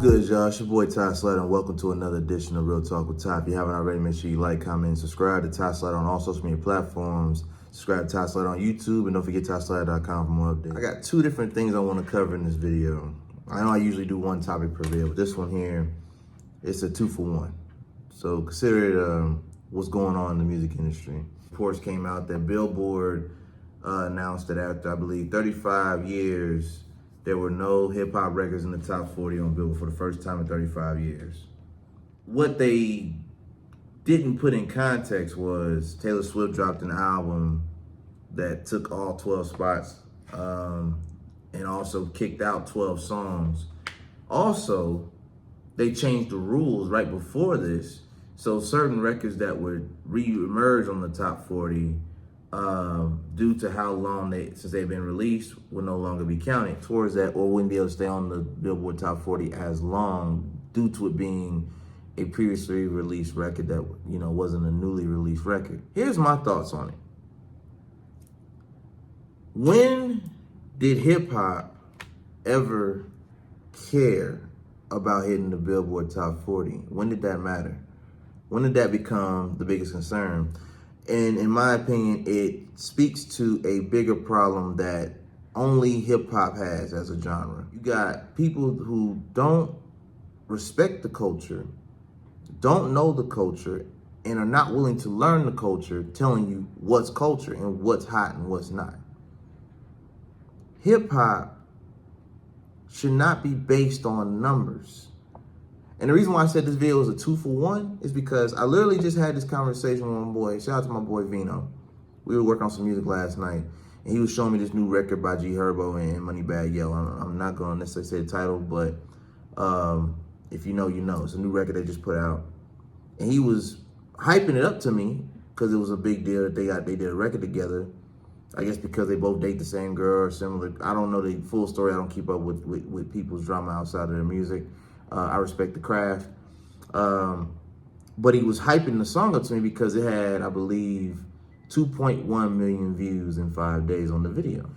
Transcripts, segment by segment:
good, y'all? It's your boy Ty Slatter, and welcome to another edition of Real Talk with Ty. If you haven't already, make sure you like, comment, and subscribe to Ty Slatter on all social media platforms. Subscribe to Ty Slatter on YouTube, and don't forget TySlatter.com for more updates. I got two different things I want to cover in this video. I know I usually do one topic per video, but this one here, it's a 2-for-1. So consider it what's going on in the music industry. Reports came out that Billboard announced that after, I believe, 35 years, there were no hip-hop records in the top 40 on Billboard for the first time in 35 years. What they didn't put in context was Taylor Swift dropped an album that took all 12 spots and also kicked out 12 songs. Also, they changed the rules right before this, so certain records that would re-emerge on the top 40 due to how long since they've been released will no longer be counted towards that, or wouldn't be able to stay on the Billboard top 40 as long due to it being a previously released record that, you know, wasn't a newly released record. Here's my thoughts on it. When did hip hop ever care about hitting the Billboard top 40? When did that matter? When did that become the biggest concern? And in my opinion, it speaks to a bigger problem that only hip hop has as a genre. You got people who don't respect the culture, don't know the culture, and are not willing to learn the culture, telling you what's culture and what's hot and what's not. Hip hop should not be based on numbers. And the reason why I said this video is a 2-for-1 is because I literally just had this conversation with my boy. Shout out to my boy Vino. We were working on some music last night, and he was showing me this new record by G Herbo and Moneybagg Yo. I'm not going to necessarily say the title, but if you know, you know. It's a new record they just put out. And he was hyping it up to me because it was a big deal that they did a record together. I guess because they both date the same girl or similar. I don't know the full story. I don't keep up with people's drama outside of their music. I respect the craft. But he was hyping the song up to me because it had, I believe, 2.1 million views in 5 days on the video.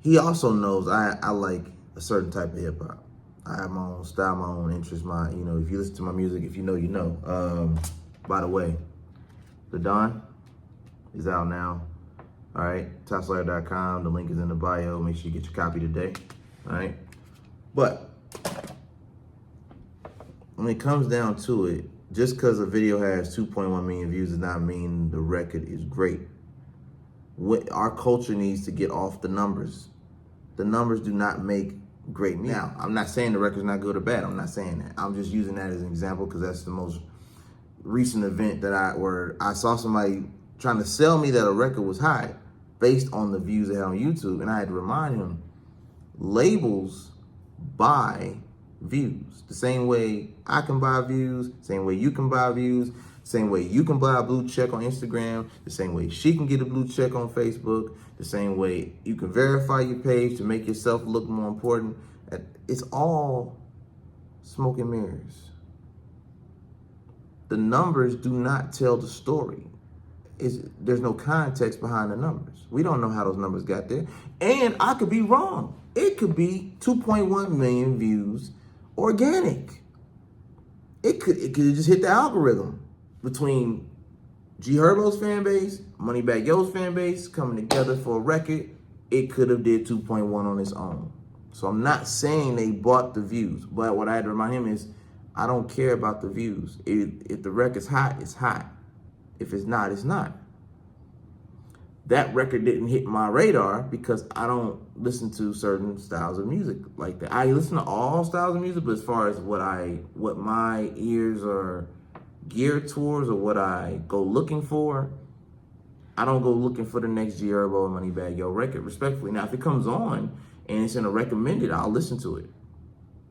He also knows I like a certain type of hip hop. I have my own style, my own interests, if you listen to my music, if you know, you know. By the way, The Don is out now. All right, TySlatter.com. The link is in the bio. Make sure you get your copy today. All right, but when it comes down to it, just because a video has 2.1 million views does not mean the record is great. Our culture needs to get off the numbers. The numbers do not make great music. Now, I'm not saying the record's not good or bad. I'm not saying that. I'm just using that as an example because that's the most recent event where I saw somebody trying to sell me that a record was high based on the views they had on YouTube. And I had to remind him, labels buy views. The same way I can buy views, same way you can buy views, same way you can buy a blue check on Instagram, the same way she can get a blue check on Facebook, the same way you can verify your page to make yourself look more important. It's all smoke and mirrors. The numbers do not tell the story. There's no context behind the numbers. We don't know how those numbers got there. And I could be wrong. It could be 2.1 million views organic. It could just hit the algorithm between G Herbo's fan base, Moneybagg Yo's fan base coming together for a record. It could have did 2.1 on its own. So I'm not saying they bought the views, but what I had to remind him is I don't care about the views. If the record's hot, it's hot. If it's not, it's not. That record didn't hit my radar because I don't listen to certain styles of music like that. I listen to all styles of music, but as far as what my ears are geared towards or what I go looking for, I don't go looking for the next G Herbo and Moneybagg Yo record, respectfully. Now, if it comes on and it's in a recommended, I'll listen to it.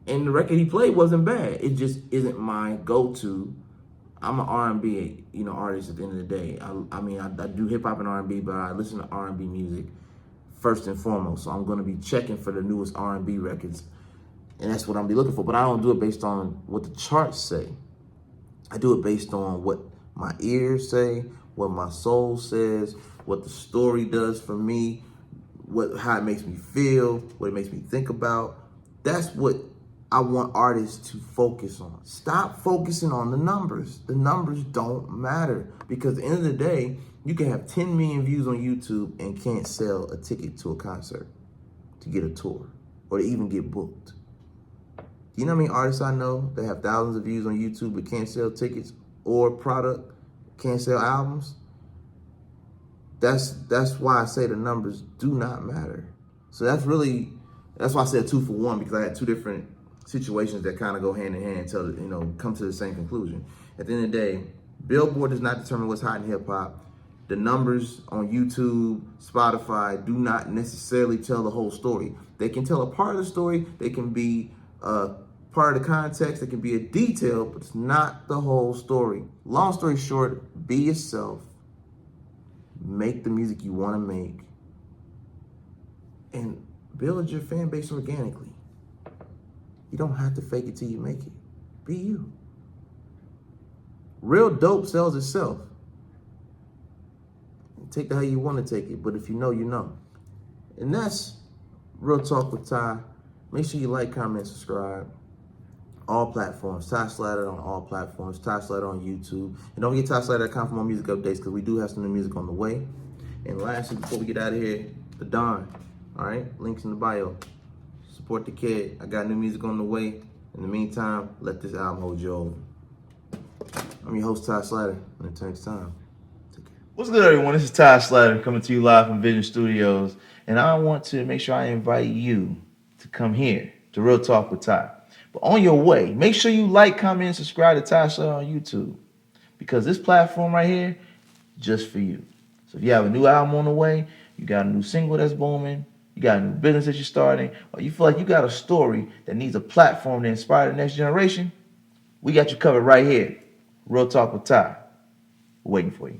And the record he played wasn't bad. It just isn't my go-to. I'm an R&B, artist at the end of the day. I do hip hop and R&B, but I listen to R&B music first and foremost. So I'm going to be checking for the newest R&B records, and that's what I'm be looking for. But I don't do it based on what the charts say. I do it based on what my ears say, what my soul says, what the story does for me, how it makes me feel, what it makes me think about. That's what I want artists to focus on. Stop focusing on the numbers. The numbers don't matter, because at the end of the day, you can have 10 million views on YouTube and can't sell a ticket to a concert, to get a tour, or to even get booked. You know how many artists I know that have thousands of views on YouTube but can't sell tickets or product, can't sell albums? That's why I say the numbers do not matter. So that's why I said 2 for 1, because I had 2 different situations that kind of go hand in hand until, come to the same conclusion. At the end of the day, Billboard does not determine what's hot in hip hop. The numbers on YouTube, Spotify do not necessarily tell the whole story. They can tell a part of the story. They can be part of the context. They can be a detail, but it's not the whole story. Long story short, be yourself. Make the music you want to make. And build your fan base organically. You don't have to fake it till you make it. Be you. Real dope sells itself. Take it how you want to take it, but if you know, you know. And that's Real Talk with Ty. Make sure you like, comment, subscribe. All platforms. Ty Slatter on all platforms. Ty Slatter on YouTube. And don't forget TySlatter.com for more music updates, because we do have some new music on the way. And lastly, before we get out of here, the Don. All right? Links in the bio. Support the kid. I got new music on the way. In the meantime, let this album hold you over. I'm your host, Ty Slatter. Until next time. What's good, everyone? This is Ty Slatter coming to you live from Vision Studios, and I want to make sure I invite you to come here to Real Talk with Ty. But on your way, make sure you like, comment, and subscribe to Ty Slatter on YouTube, because this platform right here, just for you. So if you have a new album on the way, you got a new single that's booming, you got a new business that you're starting, or you feel like you got a story that needs a platform to inspire the next generation, we got you covered right here. Real Talk with Ty. We're waiting for you.